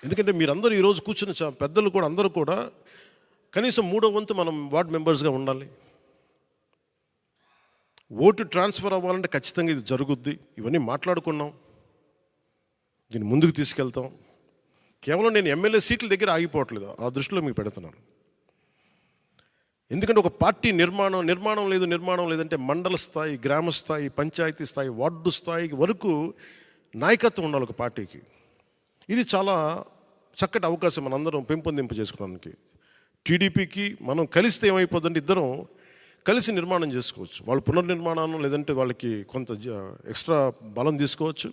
ఎందుకంటే మీరందరూ ఈరోజు కూర్చున్న పెద్దలు కూడా అందరూ కూడా కనీసం 3వ వంతు మనం వార్డ్ మెంబర్స్గా ఉండాలి. ఓటు ట్రాన్స్ఫర్ అవ్వాలంటే ఖచ్చితంగా ఇది జరుగుద్ది. ఇవన్నీ మాట్లాడుకున్నాం, దీన్ని ముందుకు తీసుకెళ్తాం. కేవలం నేను ఎమ్మెల్యే సీట్ల దగ్గర ఆగిపోవట్లేదు, ఆ దృష్టిలో మీకు పెడుతున్నాను. ఎందుకంటే ఒక పార్టీ నిర్మాణం లేదంటే మండల స్థాయి, గ్రామ స్థాయి, పంచాయతీ స్థాయి, వార్డు స్థాయి వరకు నాయకత్వం ఉండాలి ఒక పార్టీకి. ఇది చాలా చక్కటి అవకాశం మనందరం పెంపొందింపు చేసుకోవడానికి. టీడీపీకి మనం కలిస్తే ఏమైపోతుందంటే ఇద్దరం కలిసి నిర్మాణం చేసుకోవచ్చు. వాళ్ళు పునర్నిర్మాణం లేదంటే వాళ్ళకి కొంత ఎక్స్ట్రా బలం తీసుకోవచ్చు,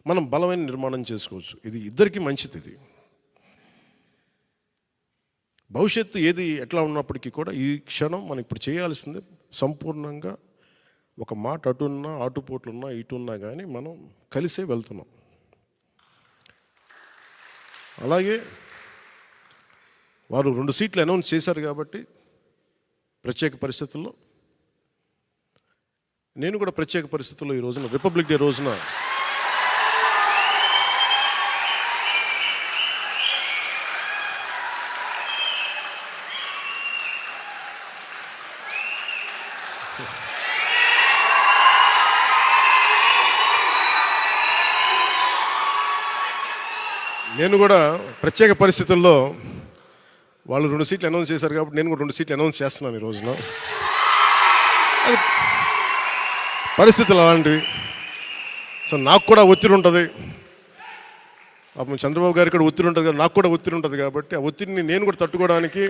మనం బలమైన నిర్మాణం చేసుకోవచ్చు. ఇది ఇద్దరికీ మంచిది. ఇది భవిష్యత్తు ఏది ఎట్లా ఉన్నప్పటికీ కూడా ఈ క్షణం మనం ఇప్పుడు చేయాల్సింది సంపూర్ణంగా ఒక మాట అటున్నా ఆటుపోట్లున్నా ఇటున్నా కానీ మనం కలిసే వెళ్తున్నాం. అలాగే వారు 2 సీట్లు అనౌన్స్ చేశారు కాబట్టి ప్రత్యేక పరిస్థితుల్లో నేను కూడా ప్రత్యేక పరిస్థితుల్లో ఈ రోజున రిపబ్లిక్ డే రోజున నేను కూడా ప్రత్యేక పరిస్థితుల్లో వాళ్ళు 2 సీట్లు అనౌన్స్ చేశారు కాబట్టి నేను కూడా 2 సీట్లు అనౌన్స్ చేస్తున్నాను ఈ రోజున. అది పరిస్థితులు అలాంటివి. సో నాకు కూడా ఒత్తిడి ఉంటుంది, పాపం చంద్రబాబు గారికి కూడా ఒత్తిడి ఉంటుంది, నాకు కూడా ఒత్తిడి ఉంటుంది. కాబట్టి ఆ ఒత్తిడిని నేను కూడా తట్టుకోవడానికి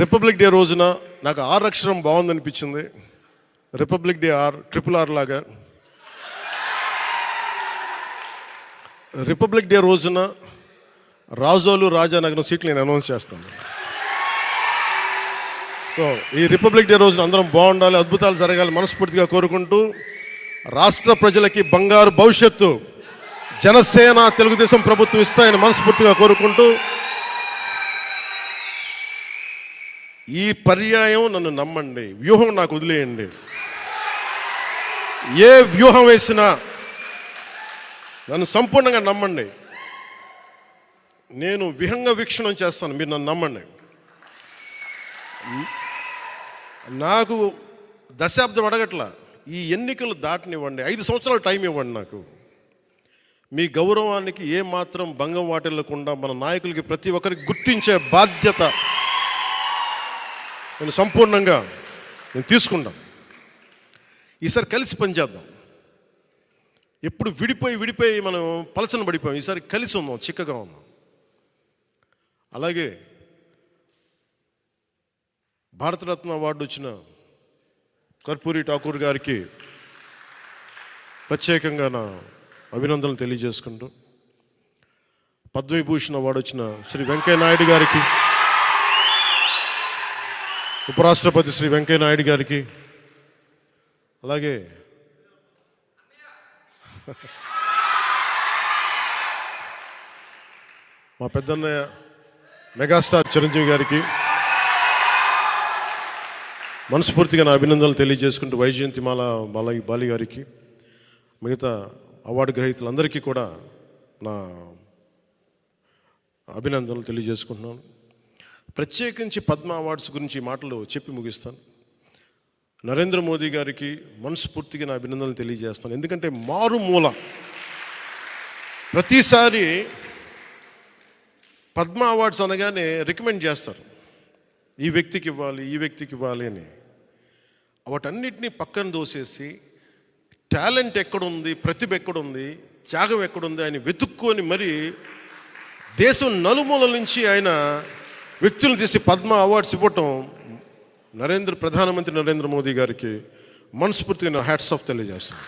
రిపబ్లిక్ డే రోజున నాకు R అక్షరం బాగుందనిపించింది. రిపబ్లిక్ డే RRR లాగా రిపబ్లిక్ డే రోజున రాజోలు రాజానగరం సీట్లు నేను అనౌన్స్ చేస్తాను. సో ఈ రిపబ్లిక్ డే రోజున అందరం బాగుండాలి, అద్భుతాలు జరగాలి మనస్ఫూర్తిగా కోరుకుంటూ, రాష్ట్ర ప్రజలకి బంగారు భవిష్యత్తు జనసేన తెలుగుదేశం ప్రభుత్వం ఇస్తాయని మనస్ఫూర్తిగా కోరుకుంటూ, ఈ పర్యాయం నన్ను నమ్మండి, వ్యూహం నాకు వదిలేయండి. ఏ వ్యూహం వేసినా నన్ను సంపూర్ణంగా నమ్మండి. నేను విహంగ వీక్షణం చేస్తాను, మీరు నన్ను నమ్మండి. నాకు దశాబ్దం అడగట్లా, ఈ ఎన్నికలు దాటనివ్వండి, 5 సంవత్సరాలు టైం ఇవ్వండి. నాకు మీ గౌరవానికి ఏమాత్రం భంగం వాటిల్లకుండా మన నాయకులకి ప్రతి ఒక్కరికి గుర్తించే బాధ్యత నేను సంపూర్ణంగా తీసుకుంటాను. ఈసారి కలిసి పనిచేద్దాం. ఎప్పుడు విడిపోయి మనం పలచన పడిపోయాం. ఈసారి కలిసి ఉందాం, చిక్కగా ఉందాం. అలాగే భారతరత్న అవార్డు వచ్చిన కర్పూరి ఠాకూర్ గారికి ప్రత్యేకంగా నా అభినందనలు తెలియజేసుకుంటూ, పద్మవిభూషణ్ అవార్డు వచ్చిన శ్రీ వెంకయ్య నాయుడు గారికి, ఉపరాష్ట్రపతి శ్రీ వెంకయ్య నాయుడు గారికి, అలాగే మా పెద్దన్నయ్య మెగాస్టార్ చిరంజీవి గారికి మనస్ఫూర్తిగా నా అభినందనలు తెలియజేసుకుంటూ, వైజయంతిమాల బాలి గారికి, మిగతా అవార్డు గ్రహీతలందరికీ కూడా నా అభినందనలు తెలియజేసుకుంటున్నాను. ప్రత్యేకించి పద్మ అవార్డ్స్ గురించి మాటలు చెప్పి ముగిస్తాను. నరేంద్ర మోదీ గారికి మనస్ఫూర్తిగా నా అభినందనలు తెలియజేస్తాను. ఎందుకంటే మారుమూల ప్రతిసారి పద్మ అవార్డ్స్ అనగానే రికమెండ్ చేస్తారు, ఈ వ్యక్తికి ఇవ్వాలి అని. వాటన్నిటినీ పక్కన దోసేసి టాలెంట్ ఎక్కడుంది, ప్రతిభ ఎక్కడుంది, త్యాగం ఎక్కడుంది అని వెతుక్కొని మరి దేశం నలుమూల నుంచి ఆయన వ్యక్తులను తీసి పద్మ అవార్డ్స్ ఇవ్వటం ప్రధానమంత్రి నరేంద్ర మోదీ గారికి మనస్ఫూర్తిగా హ్యాట్స్ ఆఫ్ తెలియజేస్తాను.